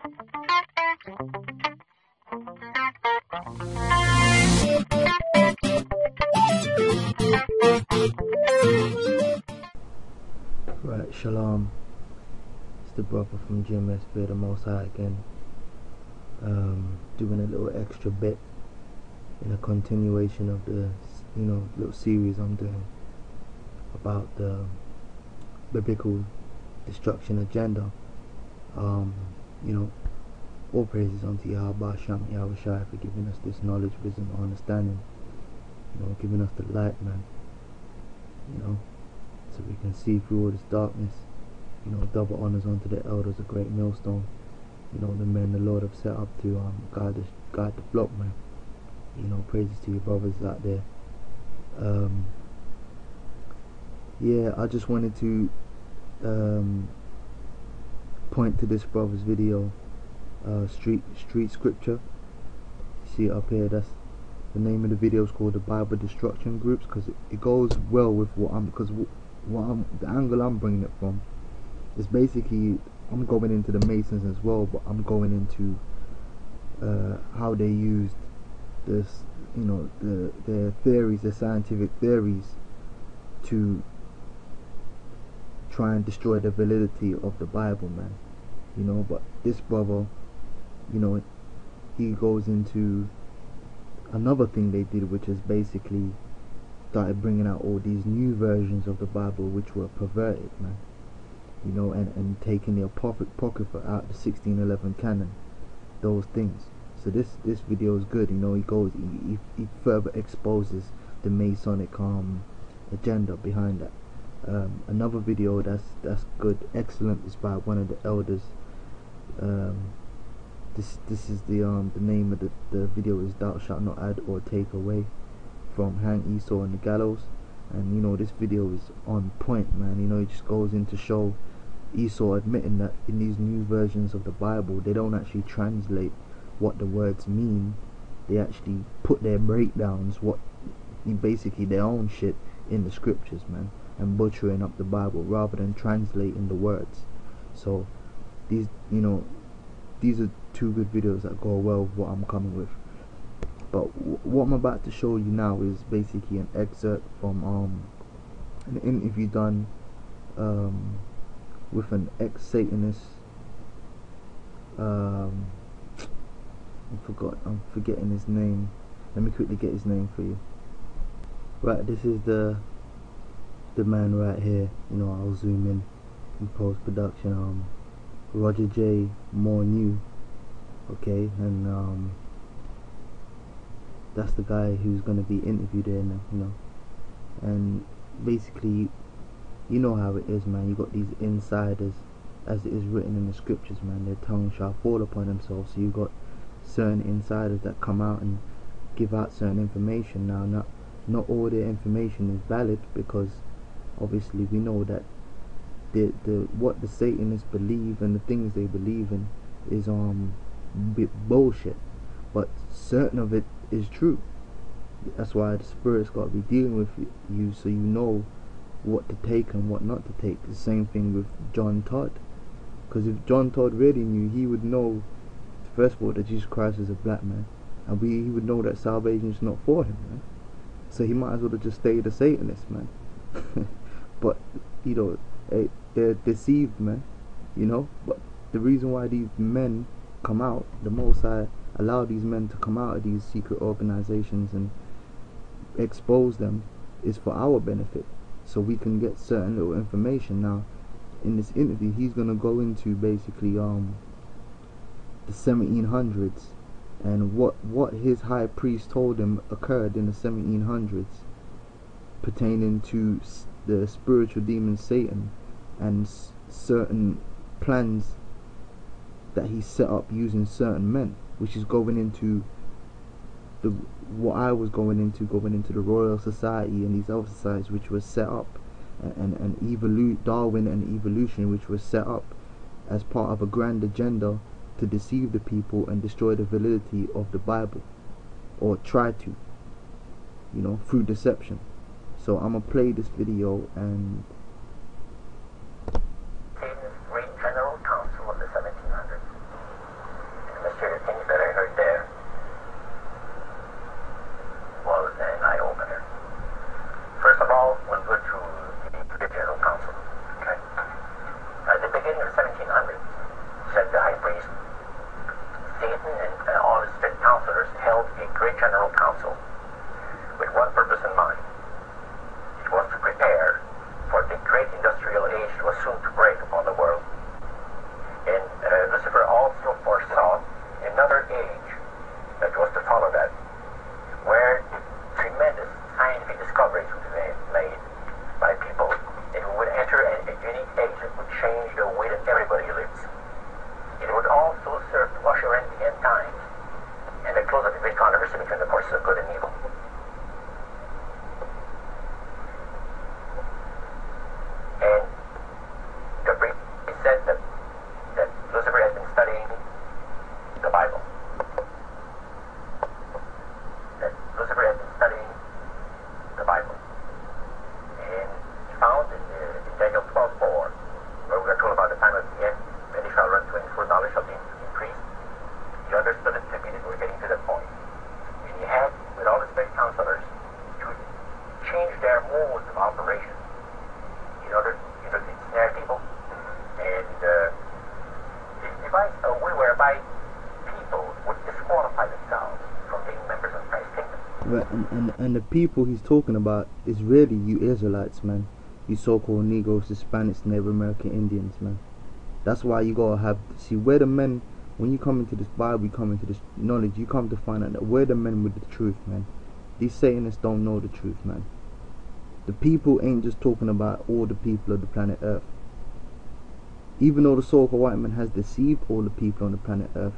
Right, shalom. It's the brother from GMS Fear the Most High again. Doing a little extra bit in a continuation of the, little series I'm doing about the biblical destruction agenda. All praises unto Yahweh Shem Yahweh Shai for giving us this knowledge, wisdom, understanding. Giving us the light, man. So we can see through all this darkness. Double honors unto the elders, a great millstone. The men the Lord have set up to guide the flock, man. Praises to your brothers out there. I just wanted to point to this brother's video, street scripture. You see it up here. That's the name of the video. Is called the Bible Destruction Groups, because it goes well with the angle I'm bringing it from is basically, I'm going into the Masons as well, but I'm going into how they used this, their theories, their scientific theories, to try and destroy the validity of the Bible, man. But this brother, he goes into another thing they did, which is basically started bringing out all these new versions of the Bible which were perverted, man. And taking the Apocrypha out, the 1611 canon, those things. So this video is good. He further exposes the Masonic agenda behind that. Another video that's good, excellent, is by one of the elders. This is the name of the video is "Thou shalt not add or take away from Hang Esau on the Gallows." And this video is on point, man. It just goes in to show Esau admitting that in these new versions of the Bible, they don't actually translate what the words mean. They actually put their breakdowns, basically their own shit, in the scriptures, man, and butchering up the Bible rather than translating the words. So these are two good videos that go well with what I'm coming with. But what I'm about to show you now is basically an excerpt from an interview done with an ex-Satanist. I'm forgetting his name. Let me quickly get his name for you. Right, this is the man right here. I'll zoom in post-production. Roger J. More New. Okay, and that's the guy who's going to be interviewed there now. And basically, you know how it is, man. You got these insiders, as it is written in the scriptures, man. Their tongue shall fall upon themselves. So you got certain insiders that come out and give out certain information. Now, not all their information is valid, because obviously we know that what the Satanists believe and the things they believe in is bullshit. But certain of it is true. That's why the Spirit's got to be dealing with you, so you know what to take and what not to take. The same thing with John Todd, because if John Todd really knew, he would know, first of all, that Jesus Christ is a black man, and he would know that salvation is not for him, man. So he might as well have just stayed a Satanist, man. But they're deceived, man. But the reason why these men come out, the Most High allow these men to come out of these secret organizations and expose them, is for our benefit, so we can get certain little information. Now, in this interview, he's gonna go into basically the 1700s and what his high priest told him occurred in the 1700s pertaining to the spiritual demon Satan and certain plans that he set up using certain men, which is going into what I was going into the Royal Society and these other societies which were set up, and Darwin and evolution, which was set up as part of a grand agenda to deceive the people and destroy the validity of the Bible, or try to, through deception. So I'm gonna play this video and Satan's Great General Council of the 1700s. Satan and all his fit counselors held a great general council with one purpose in mind. It was to prepare for the great industrial age that was soon to break upon the world. And Lucifer also foresaw another age that was to follow that, where tremendous scientific discoveries would be made by people, and we would enter a unique age that would change the way that everybody lives. It would also serve to usher in the end times and the close of the great controversy between the forces of good and evil. And the priest said that Lucifer has been studying the Bible. That Lucifer has been studying the Bible. And he found in Daniel 12:4, where we are told about the time of the end, when they shall run to and full knowledge shall be increased. He understood it to be that we're getting to that point. And he had, with all his great counselors, to change their modes of operation in order to ensnare people. And it devised a way whereby people would disqualify themselves from being members of Christ's kingdom. Right, and the people he's talking about is really you Israelites, man. You so-called Negroes, Hispanics, Native American Indians, man. That's why you gotta have, see, we're the men. When you come into this Bible, you come into this knowledge, you come to find out that we're the men with the truth, man. These Satanists don't know the truth, man. The people ain't just talking about all the people of the planet Earth. Even though the so-called white man has deceived all the people on the planet Earth,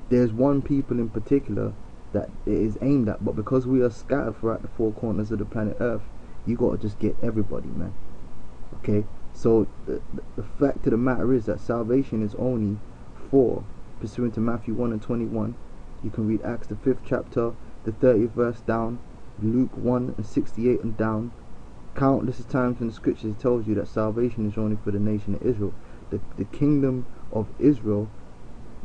there's one people in particular that it is aimed at. But because we are scattered throughout the four corners of the planet Earth, you gotta just get everybody, man. Okay? So the fact of the matter is that salvation is only for, pursuant to Matthew 1 and 21. You can read Acts the 5th chapter, the 30th verse down, Luke 1 and 68 and down. Countless times in the scriptures it tells you that salvation is only for the nation of Israel. The kingdom of Israel,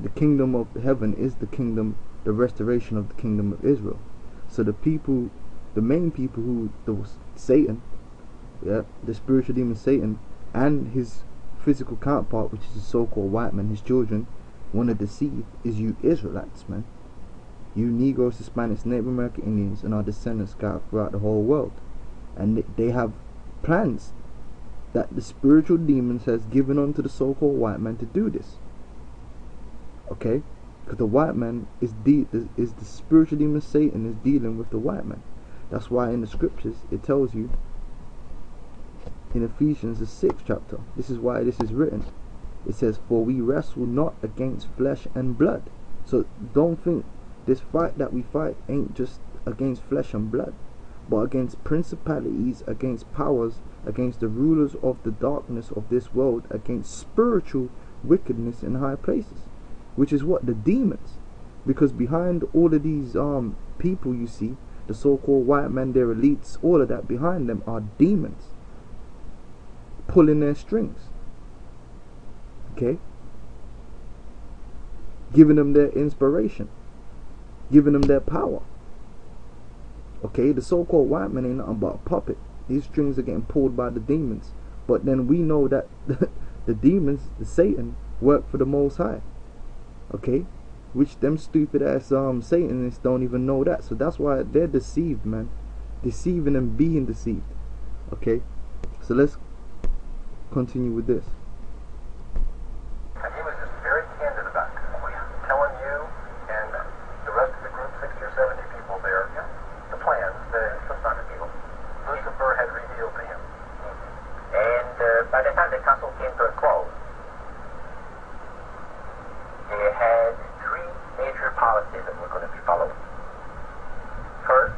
the kingdom of heaven is the kingdom, the restoration of the kingdom of Israel. So the people, the main people who, Satan, yeah, the spiritual demon Satan, and his physical counterpart, which is the so-called white man, his children, want to deceive, is you Israelites, man. You Negroes, Hispanics, Native American Indians, and our descendants scattered throughout the whole world. And they have plans that the spiritual demons has given unto the so-called white man to do this. Okay? Because the white man is the spiritual demon Satan is dealing with the white man. That's why in the scriptures it tells you in Ephesians the 6th chapter, this is why this is written. It says, for we wrestle not against flesh and blood. So don't think this fight that we fight ain't just against flesh and blood, but against principalities, against powers, against the rulers of the darkness of this world, against spiritual wickedness in high places, which is what? The demons. Because behind all of these people you see, the so-called white men, their elites, all of that, behind them are demons pulling their strings. Okay? Giving them their inspiration, giving them their power. Okay, the so-called white man ain't nothing but a puppet. These strings are getting pulled by the demons. But then we know that the demons, the Satan, work for the Most High. Okay, which them stupid ass Satanists don't even know that. So that's why they're deceived, man. Deceiving and being deceived. Okay, so let's continue with this. And he was just very candid about it. Telling you and the rest of the group, 60 or 70 people there, the plans, the assignment people, Lucifer had revealed to him. And by the time the council came to a close, they had three major policies that were going to be followed. First,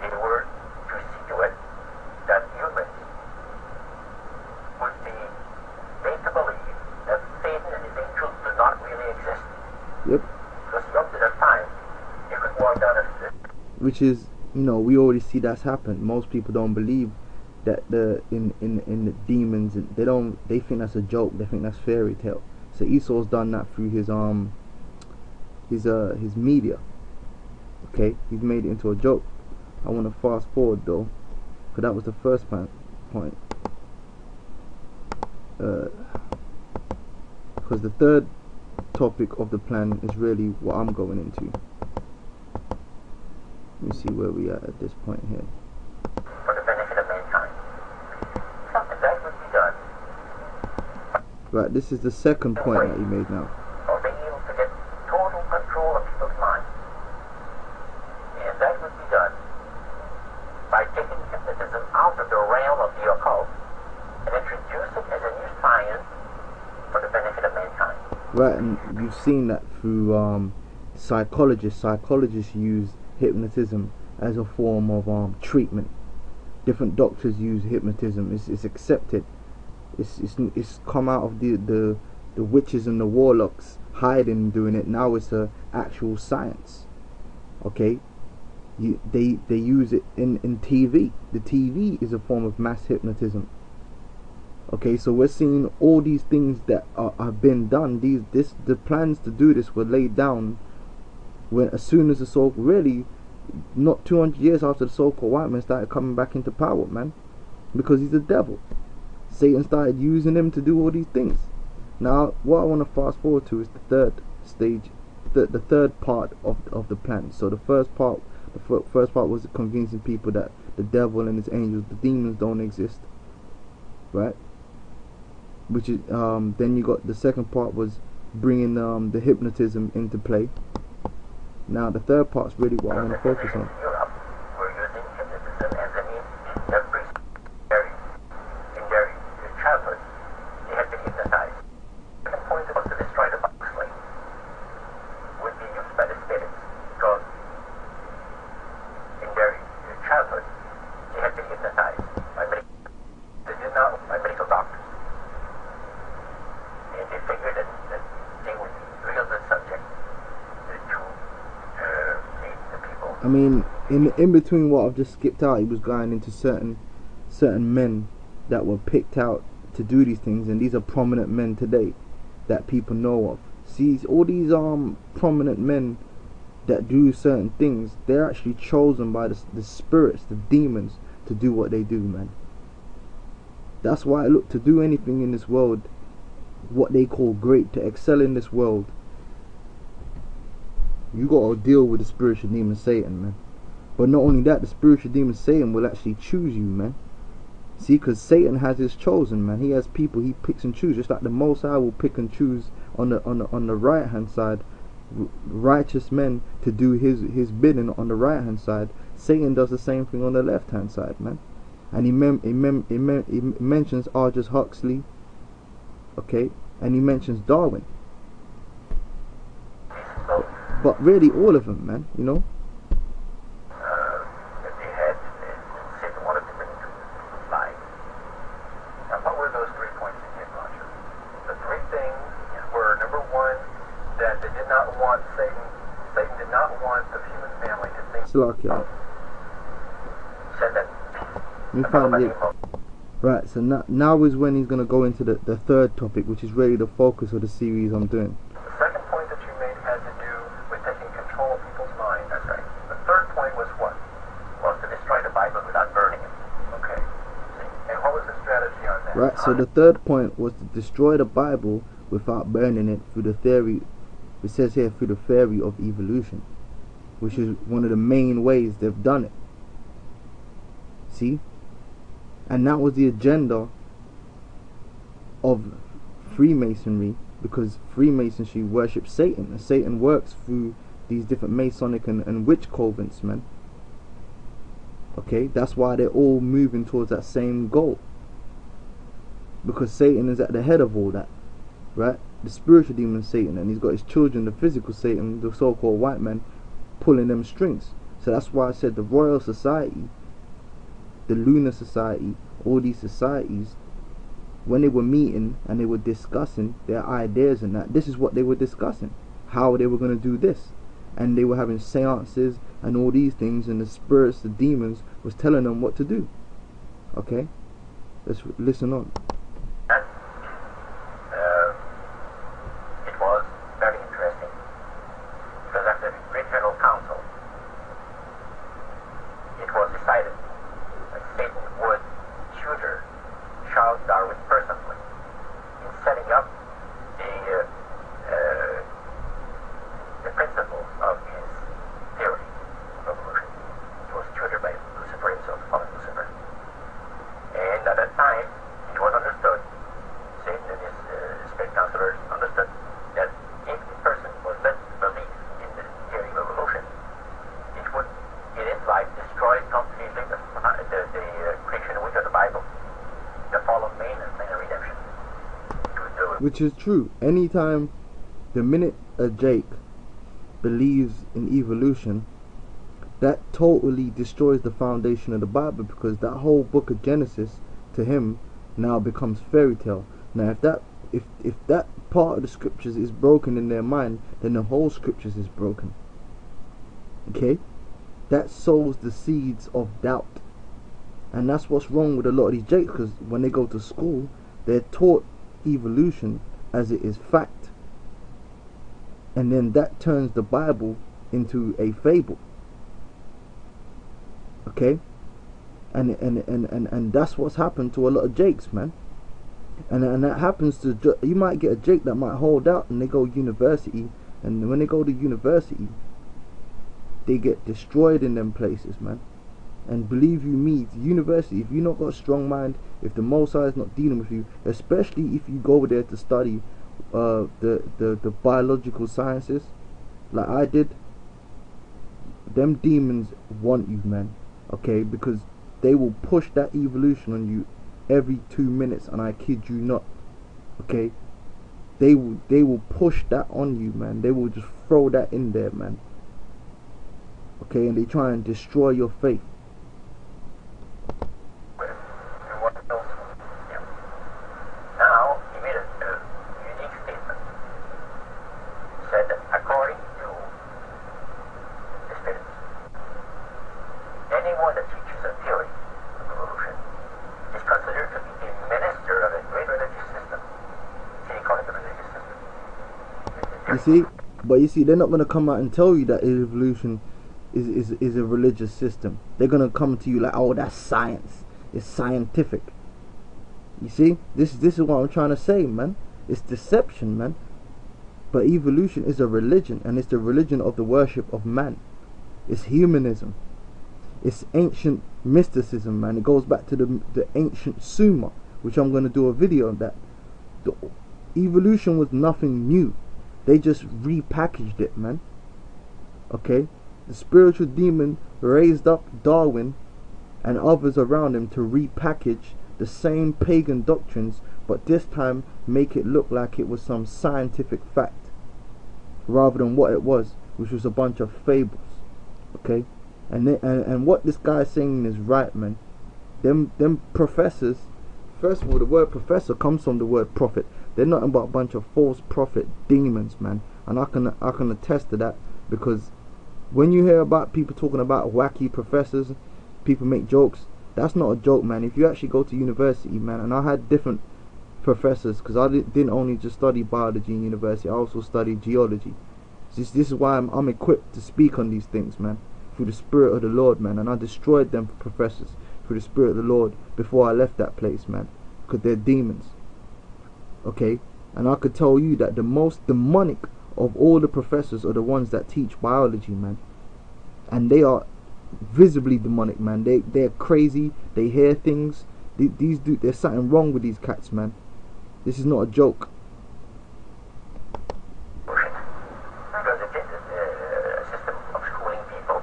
they were to see to it that humans would be made to believe that Satan and his angels do not really exist. Yep. Because up to that time, it could walk down as which is, you know, we already see that's happened. Most people don't believe that in the demons, they think that's a joke. They think that's fairy tale. So Esau's done that through his media. Okay, he's made it into a joke. I want to fast forward though, because that was the first point. Because the topic of the plan is really what I'm going into. Let me see where we are at this point here. For the benefit of mankind. Something that would be done. Right, this is the second point that he made now. Or being able to get total control of people's minds. And that would be done by taking hypnotism out of the realm of the occult and introduce it as a new science for the benefit of mankind. Right, and you've seen that through psychologists. Psychologists use hypnotism as a form of treatment. Different doctors use hypnotism. It's accepted. It's come out of the witches and the warlocks hiding doing it. Now it's a actual science. Okay, they use it in TV. The TV is a form of mass hypnotism. Okay, so we're seeing all these things that have been done. The plans to do this were laid down when, as soon as the so-called, really not 200 years after the so-called white man started coming back into power, man, because he's the devil. Satan started using him to do all these things. Now, what I want to fast forward to is the third stage, the third part of the plan. So the first part was convincing people that the devil and his angels, the demons, don't exist, right? Which is then you got the second part was bringing the hypnotism into play. Now the third part's really what I want to focus on. Europe were using hypnotism as a means in their childhood. They had been hypnotized. The point was to destroy the box slave would be used by the spirits because in their childhood they had been hypnotized by medical doctors. And they figured that they would be real good subject to lead the people. I mean, in between what I've just skipped out, he was going into certain men that were picked out to do these things, and these are prominent men today that people know of. See, all these prominent men that do certain things, they're actually chosen by the spirits, the demons, to do what they do, man. That's why, look, to do anything in this world, what they call great, to excel in this world, you gotta deal with the spiritual demon Satan, man. But not only that, the spiritual demon Satan will actually choose you, man. See, because Satan has his chosen, man. He has people he picks and chooses, just like the Most High will pick and choose on the right hand side righteous men to do his bidding on the right hand side. Satan does the same thing on the left hand side, man. And he mentions Aldous Huxley, okay, and he mentions Darwin. But really, all of them, man, you know. That they had, Satan wanted to bring to life. Now, what were those 3 points again, Roger? The 3 things were, number 1, that they did not want Satan did not want the human family to think. Slakia. Said that. Let me find it. Right, so now is when he's going to go into the third topic, which is really the focus of the series I'm doing. The second point that you made had to do with taking control of people's minds. That's right. The third point was what? Was to destroy the Bible without burning it. Okay. See? And what was the strategy on that? Right, so the third point was to destroy the Bible without burning it through the theory, it says here, through the theory of evolution, which is one of the main ways they've done it. See? And that was the agenda of Freemasonry, because Freemasonry worships Satan, and Satan works through these different Masonic and witch covens, man. Okay, that's why they're all moving towards that same goal, because Satan is at the head of all that, right? The spiritual demon Satan, and he's got his children, the physical Satan, the so-called white man, pulling them strings. So that's why I said the Royal Society, the Lunar Society, all these societies, when they were meeting and they were discussing their ideas and that, this is what they were discussing, how they were going to do this. And they were having seances and all these things, and the spirits, the demons, was telling them what to do. Okay, let's listen on. It was very interesting, because after the Great General Council, it was decided that Satan would tutor Charles Darwin personally in setting up a counsellors understood that if a person was led to believe in the theory of evolution, it would, in its life, destroy completely the creation week of the Bible, the fall of man and man redemption. Which is true. Anytime, the minute a Jake believes in evolution, that totally destroys the foundation of the Bible, because that whole book of Genesis to him now becomes fairy tale. Now if that part of the scriptures is broken in their mind, then the whole scriptures is broken. Okay? That sows the seeds of doubt. And that's what's wrong with a lot of these Jakes, because when they go to school, they're taught evolution as it is fact. And then that turns the Bible into a fable. Okay? And that's what's happened to a lot of Jakes, man. And that happens to, you might get a Jake that might hold out and they go university, and when they go to university, they get destroyed in them places, man. And believe you me, university, if you not got a strong mind, if the Most High is not dealing with you, especially if you go there to study the biological sciences, like I did, them demons want you, man. Okay, because they will push that evolution on you every 2 minutes, and I kid you not. Okay, they will push that on you, man. They will just throw that in there, man. Okay, and they try and destroy your faith. Now, he made a unique statement. He said that according to the spirits, anyone that teaches a theory of evolution is considered to be a minister of a great religious system. See, they call it the religious system. You see? But you see, they're not going to come out and tell you that evolution is a religious system. They're going to come to you like, oh, that's science. It's scientific. You see? This is what I'm trying to say, man. It's deception, man. But evolution is a religion, and it's the religion of the worship of man. It's humanism. It's ancient mysticism, man. It goes back to the ancient Sumer, which I'm going to do a video on that. The evolution was nothing new. They just repackaged it, man. Okay? The spiritual demon raised up Darwin and others around him to repackage the same pagan doctrines, but this time make it look like it was some scientific fact rather than what it was, which was a bunch of fables. Okay? And what this guy's saying is right, man. Them professors, first of all, the word professor comes from the word prophet. They're nothing but a bunch of false prophet demons, man. And I can attest to that, because when you hear about people talking about wacky professors, people make jokes. That's not a joke, man. If you actually go to university, man, and I had different professors, because I didn't only just study biology in university, I also studied geology. This is why I'm equipped to speak on these things, man, through the Spirit of the Lord, man. And I destroyed them professors through the Spirit of the Lord before I left that place, man, because they're demons. Okay? And I could tell you that the most demonic of all the professors are the ones that teach biology, man. And they are visibly demonic, man. They're crazy. They hear things. There's something wrong with these cats, man. This is not a joke. Because it is a system of schooling people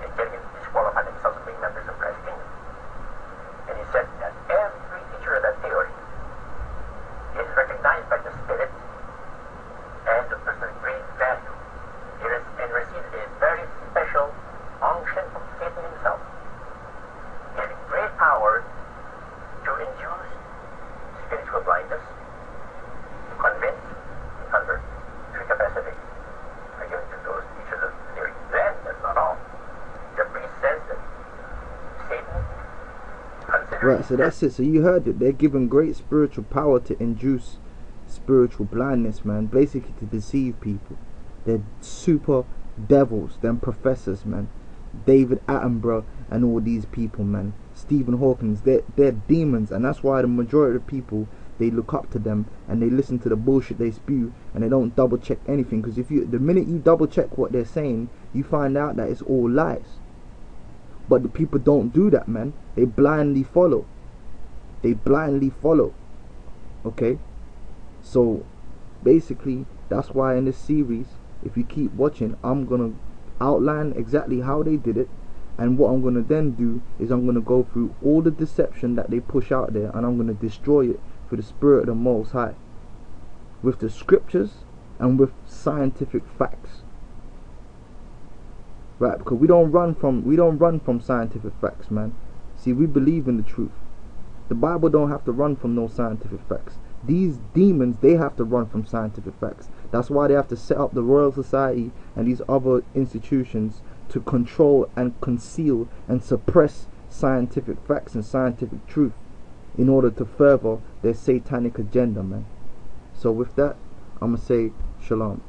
and getting them to disqualify themselves from being members of Christ's kingdom. And he said that every teacher of that theory is recognized by the Spirit as a person of great value. And receives a very special unction from Satan himself, having great power to induce spiritual blindness, to convince and convert. Three capacities are given to those teachers of theory. Then, that's not all. The priest says that Satan considers... Right, so that's it. So you heard it. They're given great spiritual power to induce spiritual blindness, man. Basically to deceive people. They're super devils, them professors, man. David Attenborough and all these people, man. Stephen Hawking, they're demons, and that's why the majority of people, they look up to them and they listen to the bullshit they spew, and they don't double check anything. Because the minute you double check what they're saying, you find out that it's all lies. But the people don't do that, man. They blindly follow. Okay? So basically, that's why in this series, if you keep watching, I'm gonna outline exactly how they did it, and what I'm gonna then do is I'm gonna go through all the deception that they push out there, and I'm gonna destroy it for the Spirit of the Most High, with the scriptures and with scientific facts. Right? Because we don't run from scientific facts, man. See, we believe in the truth. The Bible don't have to run from no scientific facts. These demons, they have to run from scientific facts. That's why they have to set up the Royal Society and these other institutions to control and conceal and suppress scientific facts and scientific truth in order to further their satanic agenda, man. So with that, I'm going to say shalom.